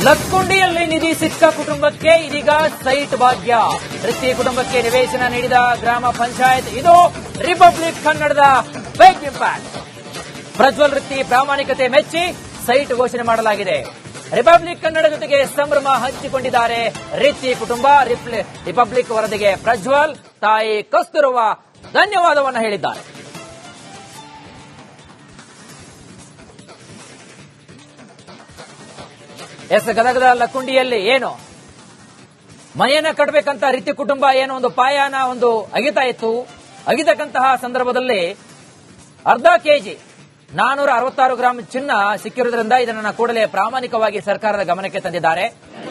ಲಕ್ಕುಂಡಿಯಲ್ಲಿ ನಿಧಿ ಸಿಕ್ಕ ಕುಟುಂಬಕ್ಕೆ ಇದೀಗ ಸೈಟ್ ಭಾಗ್ಯ. ವೃತ್ತಿ ಕುಟುಂಬಕ್ಕೆ ನಿವೇಶನ ನೀಡಿದ ಗ್ರಾಮ ಪಂಚಾಯತ್. ಇದು ರಿಪಬ್ಲಿಕ್ ಕನ್ನಡದ ಬಿಗ್ ಇಂಪ್ಯಾಕ್ಟ್. ಪ್ರಜ್ವಲ್ ವೃತ್ತಿ ಪ್ರಾಮಾಣಿಕತೆ ಮೆಚ್ಚಿ ಸೈಟ್ ಘೋಷಣೆ ಮಾಡಲಾಗಿದೆ. ರಿಪಬ್ಲಿಕ್ ಕನ್ನಡ ಜೊತೆಗೆ ಸಂಭ್ರಮ ಹಂಚಿಕೊಂಡಿದ್ದಾರೆ ವೃತ್ತಿ ಕುಟುಂಬ. ರಿಪಬ್ಲಿಕ್ ವರದಿಗೆ ಪ್ರಜ್ವಲ್, ತಾಯಿ ಕಸ್ತೂರವ್ವ ಧನ್ಯವಾದವನ್ನು ಹೇಳಿದ್ದಾರೆ. ಗದಗದ ಲಕ್ಕುಂಡಿಯಲ್ಲಿ ಏನು ಮನೆಯನ್ನ ಕಟ್ಟಬೇಕಂತ ರೀತಿ ಕುಟುಂಬ ಏನು ಒಂದು ಪಾಯನ ಒಂದು ಅಗಿತಾ ಇತ್ತು. ಅಗಿತಕ್ಕಂತಹ ಸಂದರ್ಭದಲ್ಲಿ ಅರ್ಧ ಕೆಜಿ 466 ಗ್ರಾಂ ಚಿನ್ನ ಸಿಕ್ಕಿರುವುದರಿಂದ ಇದನ್ನು ಕೂಡಲೇ ಪ್ರಾಮಾಣಿಕವಾಗಿ ಸರ್ಕಾರದ ಗಮನಕ್ಕೆ ತಂದಿದ್ದಾರೆ.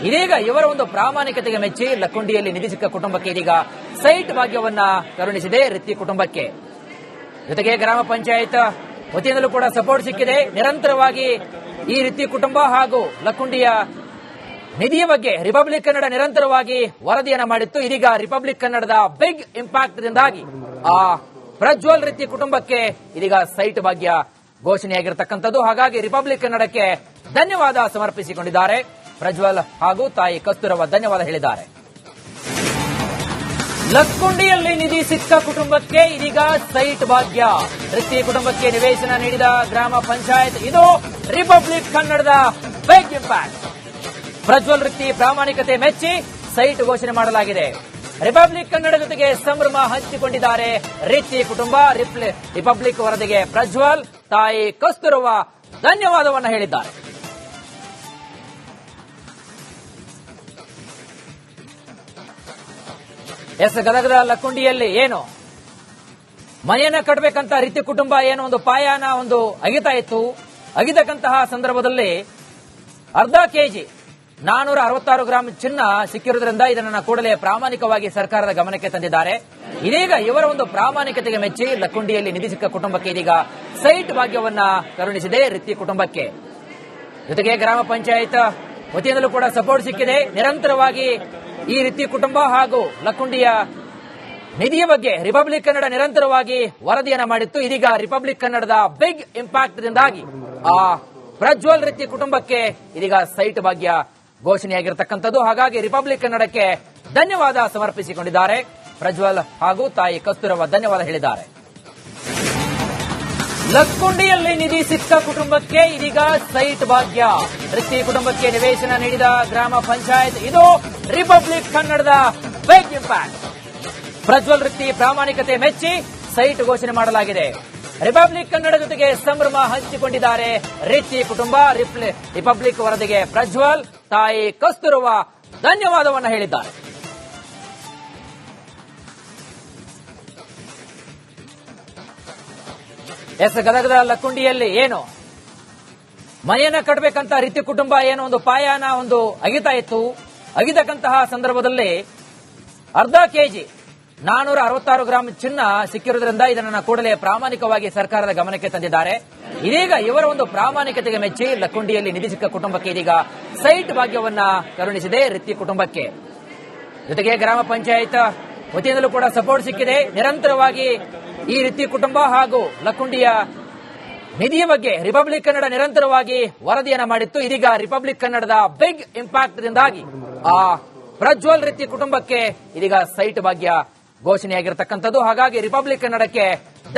ಇದೀಗ ಇವರ ಒಂದು ಪ್ರಾಮಾಣಿಕತೆಗೆ ಮೆಚ್ಚಿ ಲಕ್ಕುಂಡಿಯಲ್ಲಿ ನಿಧಿ ಸಿಕ್ಕ ಕುಟುಂಬಕ್ಕೆ ಇದೀಗ ಸೈಟ್ ಭಾಗ್ಯವನ್ನ ಕರುಣಿಸಿದೆ ರೀತಿ ಕುಟುಂಬಕ್ಕೆ. ಜೊತೆಗೆ ಗ್ರಾಮ ಪಂಚಾಯತ್ ವತಿಯಿಂದಲೂ ಕೂಡ ಸಪೋರ್ಟ್ ಸಿಕ್ಕಿದೆ. ನಿರಂತರವಾಗಿ ಈ ರೀತಿ ಕುಟುಂಬ ಹಾಗೂ ಲಕ್ಕುಂಡಿಯ ನಿಧಿಯ ಬಗ್ಗೆ ರಿಪಬ್ಲಿಕ್ ಕನ್ನಡ ನಿರಂತರವಾಗಿ ವರದಿಯನ್ನ ಮಾಡಿತ್ತು. ಇದೀಗ ರಿಪಬ್ಲಿಕ್ ಕನ್ನಡದ ಬಿಗ್ ಇಂಪ್ಯಾಕ್ಟ್ ದಿಂದಾಗಿ ಆ ಪ್ರಜ್ವಲ್ ರೀತಿ ಕುಟುಂಬಕ್ಕೆ ಇದೀಗ ಸೈಟ್ ಭಾಗ್ಯ ಘೋಷಣೆಯಾಗಿರತಕ್ಕಂಥದ್ದು. ಹಾಗಾಗಿ ರಿಪಬ್ಲಿಕ್ ಕನ್ನಡಕ್ಕೆ ಧನ್ಯವಾದ ಸಮರ್ಪಿಸಿಕೊಂಡಿದ್ದಾರೆ ಪ್ರಜ್ವಲ್ ಹಾಗೂ ತಾಯಿ ಕಸ್ತೂರವ್ವ ಧನ್ಯವಾದ ಹೇಳಿದ್ದಾರೆ. ಲಕ್ಕುಂಡಿಯಲ್ಲಿ ನಿಧಿ ಸಿಕ್ಕ ಕುಟುಂಬಕ್ಕೆ ಇದೀಗ ಸೈಟ್ ಭಾಗ್ಯ. ವೃತ್ತಿ ಕುಟುಂಬಕ್ಕೆ ನಿವೇಶನ ನೀಡಿದ ಗ್ರಾಮ ಪಂಚಾಯತ್. ಇದು ರಿಪಬ್ಲಿಕ್ ಕನ್ನಡದ ಬಿಗ್ ಇಂಪ್ಯಾಕ್ಟ್. ಪ್ರಜ್ವಲ್ ವೃತ್ತಿ ಪ್ರಾಮಾಣಿಕತೆ ಮೆಚ್ಚಿ ಸೈಟ್ ಘೋಷಣೆ ಮಾಡಲಾಗಿದೆ. ರಿಪಬ್ಲಿಕ್ ಕನ್ನಡ ಜೊತೆಗೆ ಸಂಭ್ರಮ ಹಂಚಿಕೊಂಡಿದ್ದಾರೆ ರೀತಿ ಕುಟುಂಬ. ರಿಪಬ್ಲಿಕ್ ವರದಿಗೆ ಪ್ರಜ್ವಲ್, ತಾಯಿ ಕಸ್ತೂರವ್ವ ಧನ್ಯವಾದವನ್ನು ಹೇಳಿದ್ದಾರೆ. ಗದಗದ ಲಕ್ಕುಂಡಿಯಲ್ಲಿ ಏನು ಮನೆಯನ್ನ ಕಟ್ಟಬೇಕಂತ ರೀತಿ ಕುಟುಂಬ ಏನು ಒಂದು ಪಾಯನ ಒಂದು ಅಗಿತಾ ಇತ್ತು. ಅಗಿತಕ್ಕಂತಹ ಸಂದರ್ಭದಲ್ಲಿ ಅರ್ಧ ಕೆಜಿ 466 ಗ್ರಾಂ ಚಿನ್ನ ಸಿಕ್ಕಿರುವುದರಿಂದ ಇದನ್ನು ಕೂಡಲೇ ಪ್ರಾಮಾಣಿಕವಾಗಿ ಸರ್ಕಾರದ ಗಮನಕ್ಕೆ ತಂದಿದ್ದಾರೆ. ಇದೀಗ ಇವರ ಒಂದು ಪ್ರಾಮಾಣಿಕತೆಗೆ ಮೆಚ್ಚಿ ಲಕ್ಕುಂಡಿಯಲ್ಲಿ ನಿಧಿ ಸಿಕ್ಕ ಕುಟುಂಬಕ್ಕೆ ಇದೀಗ ಸೈಟ್ ಭಾಗ್ಯವನ್ನ ಕರುಣಿಸಿದೆ ರೀತಿ ಕುಟುಂಬಕ್ಕೆ. ಜೊತೆಗೆ ಗ್ರಾಮ ಪಂಚಾಯತ್ ವತಿಯಿಂದಲೂ ಕೂಡ ಸಪೋರ್ಟ್ ಸಿಕ್ಕಿದೆ. ನಿರಂತರವಾಗಿ ಈ ರೀತಿ ಕುಟುಂಬ ಹಾಗೂ ಲಕ್ಕುಂಡಿಯ ನಿಧಿಯ ಬಗ್ಗೆ ರಿಪಬ್ಲಿಕ್ ಕನ್ನಡ ನಿರಂತರವಾಗಿ ವರದಿಯನ್ನ ಮಾಡಿತ್ತು. ಇದೀಗ ರಿಪಬ್ಲಿಕ್ ಕನ್ನಡದ ಬಿಗ್ ಇಂಪ್ಯಾಕ್ಟ್ ದಿಂದಾಗಿ ಆ ಪ್ರಜ್ವಲ್ ರೀತಿ ಕುಟುಂಬಕ್ಕೆ ಇದೀಗ ಸೈಟ್ ಭಾಗ್ಯ ಘೋಷಣೆಯಾಗಿರತಕ್ಕಂಥದ್ದು. ಹಾಗಾಗಿ ರಿಪಬ್ಲಿಕ್ ಕನ್ನಡಕ್ಕೆ ಧನ್ಯವಾದ ಸಮರ್ಪಿಸಿಕೊಂಡಿದ್ದಾರೆ ಪ್ರಜ್ವಲ್ ಹಾಗೂ ತಾಯಿ ಕಸ್ತೂರವ್ವ ಧನ್ಯವಾದ ಹೇಳಿದ್ದಾರೆ. ಲಕ್ಕುಂಡಿಯಲ್ಲಿ ನಿಧಿ ಸಿಕ್ಕ ಕುಟುಂಬಕ್ಕೆ ಇದೀಗ ಸೈಟ್ ಭಾಗ್ಯ. ವೃತ್ತಿ ಕುಟುಂಬಕ್ಕೆ ನಿವೇಶನ ನೀಡಿದ ಗ್ರಾಮ ಪಂಚಾಯತ್. ಇದು ರಿಪಬ್ಲಿಕ್ ಕನ್ನಡದ ಬಿಗ್ ಇಂಪ್ಯಾಕ್ಟ್. ಪ್ರಜ್ವಲ್ ವೃತ್ತಿ ಪ್ರಾಮಾಣಿಕತೆ ಮೆಚ್ಚಿ ಸೈಟ್ ಘೋಷಣೆ ಮಾಡಲಾಗಿದೆ. ರಿಪಬ್ಲಿಕ್ ಕನ್ನಡ ಜೊತೆಗೆ ಸಂಭ್ರಮ ಹಂಚಿಕೊಂಡಿದ್ದಾರೆ ರೀತಿ ಕುಟುಂಬ. ರಿಪಬ್ಲಿಕ್ ವರದಿಗೆ ಪ್ರಜ್ವಲ್, ತಾಯಿ ಕಸ್ತೂರವ್ವ ಧನ್ಯವಾದವನ್ನು ಹೇಳಿದ್ದಾರೆ. ಗದಗದ ಲಕ್ಕುಂಡಿಯಲ್ಲಿ ಏನು ಮನೆಯನ್ನ ಕಟ್ಟಬೇಕಂತ ರೀತಿ ಕುಟುಂಬ ಏನು ಒಂದು ಪಾಯನ ಒಂದು ಅಗಿತಾ ಇತ್ತು. ಅಗಿತಕ್ಕಂತಹ ಸಂದರ್ಭದಲ್ಲಿ ಅರ್ಧ ಕೆಜಿ 466 ಗ್ರಾಂ ಚಿನ್ನ ಸಿಕ್ಕಿರುವುದರಿಂದ ಇದನ್ನು ಕೂಡಲೇ ಪ್ರಾಮಾಣಿಕವಾಗಿ ಸರ್ಕಾರದ ಗಮನಕ್ಕೆ ತಂದಿದ್ದಾರೆ. ಇದೀಗ ಇವರ ಒಂದು ಪ್ರಾಮಾಣಿಕತೆಗೆ ಮೆಚ್ಚಿ ಲಕ್ಕುಂಡಿಯಲ್ಲಿ ನಿಧಿ ಸಿಕ್ಕ ಕುಟುಂಬಕ್ಕೆ ಇದೀಗ ಸೈಟ್ ಭಾಗ್ಯವನ್ನ ಕರುಣಿಸಿದೆ ರೀತಿ ಕುಟುಂಬಕ್ಕೆ. ಜೊತೆಗೆ ಗ್ರಾಮ ಪಂಚಾಯತ್ ವತಿಯಿಂದಲೂ ಕೂಡ ಸಪೋರ್ಟ್ ಸಿಕ್ಕಿದೆ. ನಿರಂತರವಾಗಿ ಈ ರೀತಿ ಕುಟುಂಬ ಹಾಗೂ ಲಕ್ಕುಂಡಿಯ ನಿಧಿಯ ಬಗ್ಗೆ ರಿಪಬ್ಲಿಕ್ ಕನ್ನಡ ನಿರಂತರವಾಗಿ ವರದಿಯನ್ನ ಮಾಡಿತ್ತು. ಇದೀಗ ರಿಪಬ್ಲಿಕ್ ಕನ್ನಡದ ಬಿಗ್ ಇಂಪ್ಯಾಕ್ಟ್ ದಿಂದಾಗಿ ಆ ಪ್ರಜ್ವಲ್ ರೀತಿ ಕುಟುಂಬಕ್ಕೆ ಇದೀಗ ಸೈಟ್ ಭಾಗ್ಯ ಘೋಷಣೆಯಾಗಿರತಕ್ಕಂಥದ್ದು. ಹಾಗಾಗಿ ರಿಪಬ್ಲಿಕ್ ಕನ್ನಡಕ್ಕೆ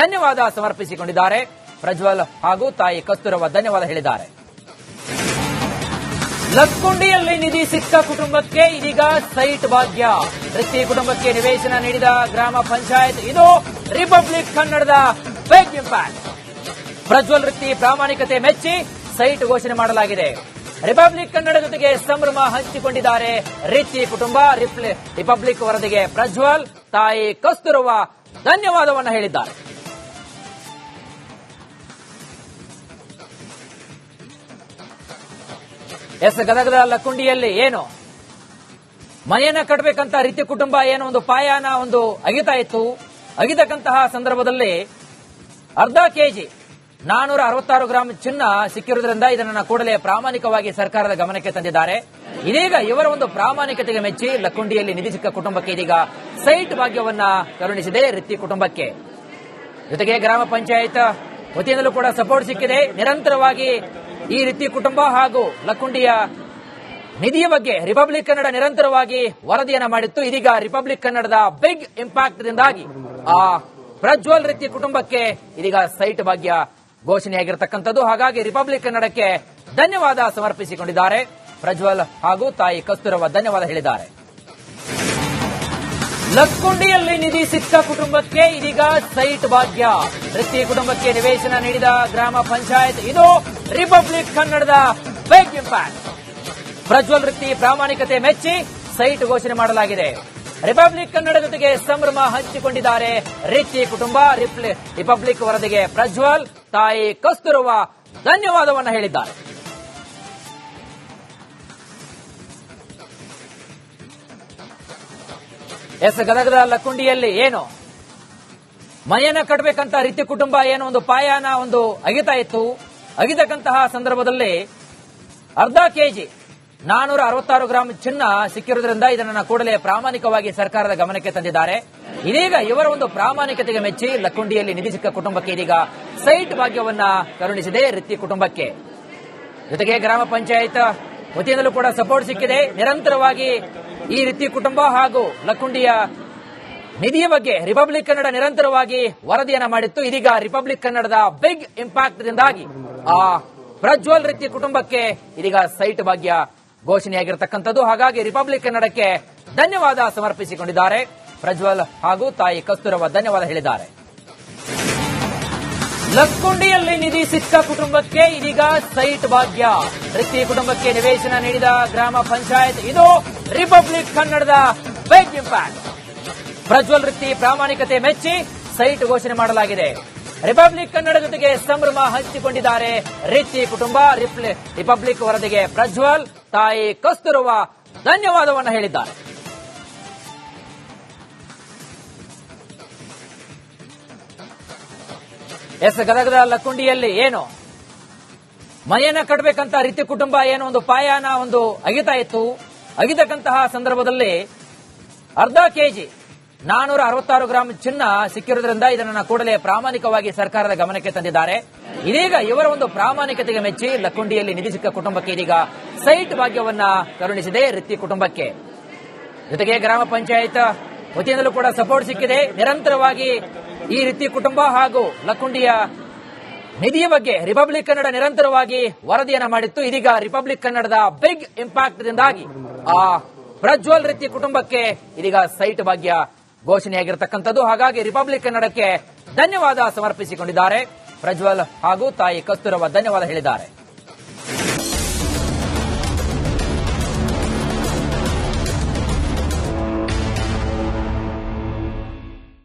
ಧನ್ಯವಾದ ಸಮರ್ಪಿಸಿಕೊಂಡಿದ್ದಾರೆ ಪ್ರಜ್ವಲ್ ಹಾಗೂ ತಾಯಿ ಕಸ್ತೂರವ್ವ ಧನ್ಯವಾದ ಹೇಳಿದ್ದಾರೆ. ಲಕ್ಕುಂಡಿಯಲ್ಲಿ ನಿಧಿ ಸಿಕ್ಕ ಕುಟುಂಬಕ್ಕೆ ಇದೀಗ ಸೈಟ್ ಭಾಗ್ಯ. ವೃತ್ತಿ ಕುಟುಂಬಕ್ಕೆ ನಿವೇಶನ ನೀಡಿದ ಗ್ರಾಮ ಪಂಚಾಯತ್. ಇದು ರಿಪಬ್ಲಿಕ್ ಕನ್ನಡದ ಬಿಗ್ ಇಂಪ್ಯಾಕ್ಟ್. ಪ್ರಜ್ವಲ್ ವೃತ್ತಿ ಪ್ರಾಮಾಣಿಕತೆ ಮೆಚ್ಚಿ ಸೈಟ್ ಘೋಷಣೆ ಮಾಡಲಾಗಿದೆ. ರಿಪಬ್ಲಿಕ್ ಕನ್ನಡ ಜೊತೆಗೆ ಸಂಭ್ರಮ ಹಂಚಿಕೊಂಡಿದ್ದಾರೆ ರೀತಿ ಕುಟುಂಬ. ರಿಪಬ್ಲಿಕ್ ವರದಿಗೆ ಪ್ರಜ್ವಲ್, ತಾಯಿ ಕಸ್ತೂರವ್ವ ಧನ್ಯವಾದವನ್ನು ಹೇಳಿದ್ದಾರೆ. ಗದಗದ ಲಕ್ಕುಂಡಿಯಲ್ಲಿ ಏನು ಮನೆಯನ್ನ ಕಟ್ಟಬೇಕಂತ ರೀತಿ ಕುಟುಂಬ ಏನು ಒಂದು ಪಾಯನ ಒಂದು ಅಗಿತಾ ಇತ್ತು. ಅಗಿತಕ್ಕಂತಹ ಸಂದರ್ಭದಲ್ಲಿ ಅರ್ಧ ಕೆಜಿ 466 ಗ್ರಾಂ ಚಿನ್ನ ಸಿಕ್ಕಿರುವುದರಿಂದ ಇದನ್ನು ಕೂಡಲೇ ಪ್ರಾಮಾಣಿಕವಾಗಿ ಸರ್ಕಾರದ ಗಮನಕ್ಕೆ ತಂದಿದ್ದಾರೆ. ಇದೀಗ ಇವರ ಒಂದು ಪ್ರಾಮಾಣಿಕತೆಗೆ ಮೆಚ್ಚಿ ಲಕ್ಕುಂಡಿಯಲ್ಲಿ ನಿಧಿ ಸಿಕ್ಕ ಕುಟುಂಬಕ್ಕೆ ಇದೀಗ ಸೈಟ್ ಭಾಗ್ಯವನ್ನ ಕರುಣಿಸಿದೆ ರೀತಿ ಕುಟುಂಬಕ್ಕೆ. ಜೊತೆಗೆ ಗ್ರಾಮ ಪಂಚಾಯತ್ ವತಿಯಿಂದಲೂ ಕೂಡ ಸಪೋರ್ಟ್ ಸಿಕ್ಕಿದೆ. ನಿರಂತರವಾಗಿ ಈ ರೀತಿ ಕುಟುಂಬ ಹಾಗೂ ಲಕ್ಕುಂಡಿಯ ನಿಧಿಯ ಬಗ್ಗೆ ರಿಪಬ್ಲಿಕ್ ಕನ್ನಡ ನಿರಂತರವಾಗಿ ವರದಿಯನ್ನ ಮಾಡಿತ್ತು. ಇದೀಗ ರಿಪಬ್ಲಿಕ್ ಕನ್ನಡದ ಬಿಗ್ ಇಂಪ್ಯಾಕ್ಟ್ ದಿಂದಾಗಿ ಆ ಪ್ರಜ್ವಲ್ ರೀತಿ ಕುಟುಂಬಕ್ಕೆ ಇದೀಗ ಸೈಟ್ ಭಾಗ್ಯ ಘೋಷಣೆಯಾಗಿರತಕ್ಕಂಥದ್ದು. ಹಾಗಾಗಿ ರಿಪಬ್ಲಿಕ್ ಕನ್ನಡಕ್ಕೆ ಧನ್ಯವಾದ ಸಮರ್ಪಿಸಿಕೊಂಡಿದ್ದಾರೆ. ಪ್ರಜ್ವಲ್ ಹಾಗೂ ತಾಯಿ ಕಸ್ತೂರವ ಧನ್ಯವಾದ ಹೇಳಿದ್ದಾರೆ. ಲಕ್ಕುಂಡಿಯಲ್ಲಿ ನಿಧಿ ಸಿಕ್ಕ ಕುಟುಂಬಕ್ಕೆ ಇದೀಗ ಸೈಟ್ ಭಾಗ್ಯ. ವೃತ್ತಿ ಕುಟುಂಬಕ್ಕೆ ನಿವೇಶನ ನೀಡಿದ ಗ್ರಾಮ ಪಂಚಾಯತ್. ಇದು ರಿಪಬ್ಲಿಕ್ ಕನ್ನಡದ ಬಿಗ್ ಇಂಪ್ಯಾಕ್ಟ್. ಪ್ರಜ್ವಲ್ ವೃತ್ತಿ ಪ್ರಾಮಾಣಿಕತೆ ಮೆಚ್ಚಿ ಸೈಟ್ ಘೋಷಣೆ ಮಾಡಲಾಗಿದೆ. ರಿಪಬ್ಲಿಕ್ ಕನ್ನಡ ಜೊತೆಗೆ ಸಂಭ್ರಮ ಹಂಚಿಕೊಂಡಿದ್ದಾರೆ ರೀತಿ ಕುಟುಂಬ. ರಿಪಬ್ಲಿಕ್ ವರದಿಗೆ ಪ್ರಜ್ವಲ್, ತಾಯಿ ಕಸ್ತೂರವ ಧನ್ಯವಾದವನ್ನ ಹೇಳಿದ್ದಾರೆ. ಗದಗದ ಲಕ್ಕುಂಡಿಯಲ್ಲಿ ಏನು ಮನೆಯನ್ನ ಕಟ್ಟಬೇಕಂತ ರೀತಿ ಕುಟುಂಬ ಏನು ಒಂದು ಪಾಯನ ಒಂದು ಅಗಿತಾ ಇತ್ತು. ಅಗಿತಕ್ಕಂತಹ ಸಂದರ್ಭದಲ್ಲಿ ಅರ್ಧ ಕೆಜಿ 466 ಗ್ರಾಂ ಚಿನ್ನ ಸಿಕ್ಕಿರುವುದರಿಂದ ಇದನ್ನು ಕೂಡಲೇ ಪ್ರಾಮಾಣಿಕವಾಗಿ ಸರ್ಕಾರದ ಗಮನಕ್ಕೆ ತಂದಿದ್ದಾರೆ. ಇದೀಗ ಇವರ ಒಂದು ಪ್ರಾಮಾಣಿಕತೆಗೆ ಮೆಚ್ಚಿ ಲಕ್ಕುಂಡಿಯಲ್ಲಿ ನಿಧಿ ಸಿಕ್ಕ ಕುಟುಂಬಕ್ಕೆ ಇದೀಗ ಸೈಟ್ ಭಾಗ್ಯವನ್ನ ಕರುಣಿಸಿದೆ ರೀತಿ ಕುಟುಂಬಕ್ಕೆ. ಜೊತೆಗೆ ಗ್ರಾಮ ಪಂಚಾಯತ್ ವತಿಯಿಂದಲೂ ಕೂಡ ಸಪೋರ್ಟ್ ಸಿಕ್ಕಿದೆ. ನಿರಂತರವಾಗಿ ಈ ರೀತಿ ಕುಟುಂಬ ಹಾಗೂ ಲಕ್ಕುಂಡಿಯ ನಿಧಿಯ ಬಗ್ಗೆ ರಿಪಬ್ಲಿಕ್ ಕನ್ನಡ ನಿರಂತರವಾಗಿ ವರದಿಯನ್ನ ಮಾಡಿತ್ತು. ಇದೀಗ ರಿಪಬ್ಲಿಕ್ ಕನ್ನಡದ ಬಿಗ್ ಇಂಪ್ಯಾಕ್ಟ್ ದಿಂದಾಗಿ ಆ ಪ್ರಜ್ವಲ್ ರೀತಿ ಕುಟುಂಬಕ್ಕೆ ಇದೀಗ ಸೈಟ್ ಭಾಗ್ಯ ಘೋಷಣೆಯಾಗಿರತಕ್ಕಂಥದ್ದು. ಹಾಗಾಗಿ ರಿಪಬ್ಲಿಕ್ ಕನ್ನಡಕ್ಕೆ ಧನ್ಯವಾದ ಸಮರ್ಪಿಸಿಕೊಂಡಿದ್ದಾರೆ. ಪ್ರಜ್ವಲ್ ಹಾಗೂ ತಾಯಿ ಕಸ್ತೂರವ ಧನ್ಯವಾದ ಹೇಳಿದ್ದಾರೆ. ಲಕ್ಕುಂಡಿಯಲ್ಲಿ ನಿಧಿ ಸಿಕ್ಕ ಕುಟುಂಬಕ್ಕೆ ಇದೀಗ ಸೈಟ್ ಭಾಗ್ಯ. ವೃತ್ತಿ ಕುಟುಂಬಕ್ಕೆ ನಿವೇಶನ ನೀಡಿದ ಗ್ರಾಮ ಪಂಚಾಯತ್. ಇದು ರಿಪಬ್ಲಿಕ್ ಕನ್ನಡದ ಬಿಗ್ ಇಂಪ್ಯಾಕ್ಟ್. ಪ್ರಜ್ವಲ್ ವೃತ್ತಿ ಪ್ರಾಮಾಣಿಕತೆ ಮೆಚ್ಚಿ ಸೈಟ್ ಘೋಷಣೆ ಮಾಡಲಾಗಿದೆ. ರಿಪಬ್ಲಿಕ್ ಕನ್ನಡ ಜೊತೆಗೆ ಸಂಭ್ರಮ ಹಂಚಿಕೊಂಡಿದ್ದಾರೆ ರೀತಿ ಕುಟುಂಬ. ರಿಪಬ್ಲಿಕ್ ವರದಿಗೆ ಪ್ರಜ್ವಲ್, ತಾಯಿ ಕಸ್ತೂರವ ಧನ್ಯವಾದವನ್ನ ಹೇಳಿದ್ದಾರೆ. ಗದಗದ ಲಕ್ಕುಂಡಿಯಲ್ಲಿ ಏನು ಮನೆಯನ್ನ ಕಟ್ಟಬೇಕಂತ ರೀತಿ ಕುಟುಂಬ ಏನು ಒಂದು ಪಾಯನ ಒಂದು ಅಗಿತಾ ಇತ್ತು. ಅಗಿತಕ್ಕಂತಹ ಸಂದರ್ಭದಲ್ಲಿ ಅರ್ಧ ಕೆಜಿ 466 ಗ್ರಾಂ ಚಿನ್ನ ಸಿಕ್ಕಿರುವುದರಿಂದ ಇದನ್ನು ಕೂಡಲೇ ಪ್ರಾಮಾಣಿಕವಾಗಿ ಸರ್ಕಾರದ ಗಮನಕ್ಕೆ ತಂದಿದ್ದಾರೆ. ಇದೀಗ ಇವರ ಒಂದು ಪ್ರಾಮಾಣಿಕತೆಗೆ ಮೆಚ್ಚಿ ಲಕ್ಕುಂಡಿಯಲ್ಲಿ ನಿಧಿ ಸಿಕ್ಕ ಕುಟುಂಬಕ್ಕೆ ಇದೀಗ ಸೈಟ್ ಭಾಗ್ಯವನ್ನ ಕರುಣಿಸಿದೆ ರೀತಿ ಕುಟುಂಬಕ್ಕೆ. ಜೊತೆಗೆ ಗ್ರಾಮ ಪಂಚಾಯತ್ ವತಿಯಿಂದಲೂ ಕೂಡ ಸಪೋರ್ಟ್ ಸಿಕ್ಕಿದೆ. ನಿರಂತರವಾಗಿ ಈ ರೀತಿ ಕುಟುಂಬ ಹಾಗೂ ಲಕ್ಕುಂಡಿಯ ನಿಧಿಯ ಬಗ್ಗೆ ರಿಪಬ್ಲಿಕ್ ಕನ್ನಡ ನಿರಂತರವಾಗಿ ವರದಿಯನ್ನ ಮಾಡಿತ್ತು. ಇದೀಗ ರಿಪಬ್ಲಿಕ್ ಕನ್ನಡದ ಬಿಗ್ ಇಂಪ್ಯಾಕ್ಟ್ ದಿಂದಾಗಿ ಆ ಪ್ರಜ್ವಲ್ ರೀತಿ ಕುಟುಂಬಕ್ಕೆ ಇದೀಗ ಸೈಟ್ ಭಾಗ್ಯ ಘೋಷಣೆಯಾಗಿರತಕ್ಕಂಥದ್ದು. ಹಾಗಾಗಿ ರಿಪಬ್ಲಿಕ್ ಕನ್ನಡಕ್ಕೆ ಧನ್ಯವಾದ ಸಮರ್ಪಿಸಿಕೊಂಡಿದ್ದಾರೆ. ಪ್ರಜ್ವಲ್ ಹಾಗೂ ತಾಯಿ ಕಸ್ತೂರವ ಧನ್ಯವಾದ ಹೇಳಿದ್ದಾರೆ.